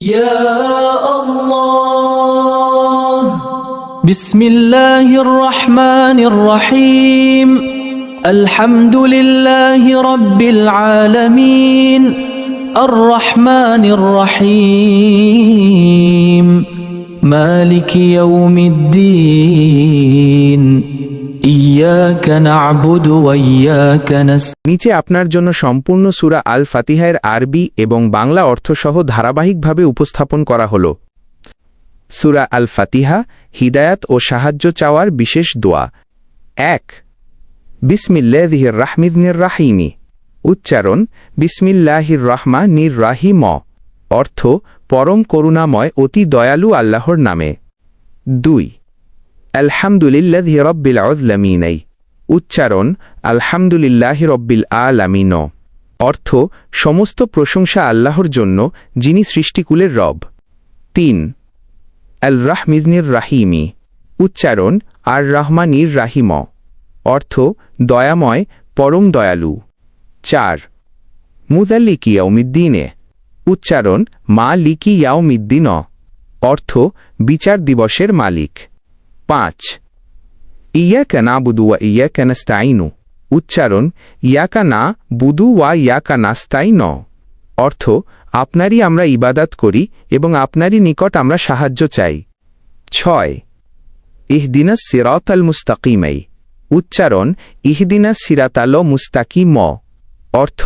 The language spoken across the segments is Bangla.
يا الله بسم الله الرحمن الرحيم الحمد لله رب العالمين الرحمن الرحيم مالك يوم الدين إياك نعبد وإياك نستعين নিচে আপনার জন্য সম্পূর্ণ সূরা আল ফাতিহার আরবি এবং বাংলা অর্থসহ ধারাবাহিকভাবে উপস্থাপন করা হল। সূরা আল ফাতিহা হিদায়াত ও সাহায্য চাওয়ার বিশেষ দোয়া। ১ বিসমিল্লাহির রাহমানির রাহিম। উচ্চারণ বিসমিল্লাহির রাহমানির রাহিম। অর্থ পরম করুণাময় অতি দয়ালু আল্লাহর নামে। ২ আলহামদুলিল্লাহি রাব্বিল আলামিন। উচ্চারণ আলহামদুলিল্লাহি রাব্বিল আলামিন। অর্থ সমস্ত প্রশংসা আল্লাহর জন্য যিনি সৃষ্টিকুলের রব। ৩ আল রাহমানির রাহিম। উচ্চারণ আর রহমানির রাহিম। অর্থ দয়াময় পরম দয়ালু। ৪ মুযাল্লিকি ইয়াউমিদ্দিন। উচ্চারণ মালিকি ইয়াউমিদ্দিন। অর্থ বিচার দিবসের মালিক। ৫ ইয়াকা নাবুদু ওয়া ইয়াকা নাস্তাঈন। উচ্চারণ ইয়াকা না বুদু ওয়া ইয়াকা নাস্তাঈন। অর্থ আপনারই আমরা ইবাদত করি এবং আপনারই নিকট আমরা সাহায্য চাই। ৬ ইহদিনাস সিরাতাল মুস্তাকিম। উচ্চারণ ইহদিনাস সিরাতাল মুস্তাকিম। অর্থ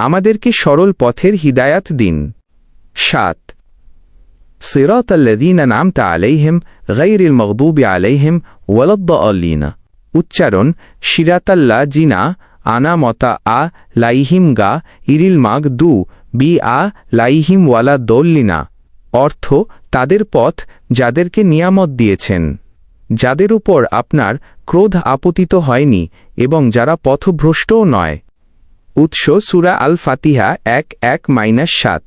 আমাদেরকে সরল পথের হিদায়াত দিন। ৭ সিরাতাল্লাযীনা আন'আমতা আলাইহিম গায়রিল মাগদুবি আলাইহিম ওয়ালাদ-দাল্লিন। উচ্চারণ সিরাতাল্লা জিনা আনামতা আ লাইহিম গা ইরিল মাগদু বি আ লাইহিম ওয়ালা দল্লিনা। অর্থ তাদের পথ যাদেরকে নিয়ামত দিয়েছেন, যাদের উপর আপনার ক্রোধ আপতিত হয়নি এবং যারা পথভ্রষ্টও নয়। উৎস সূরা আল ফাতিহা ১-১-৭।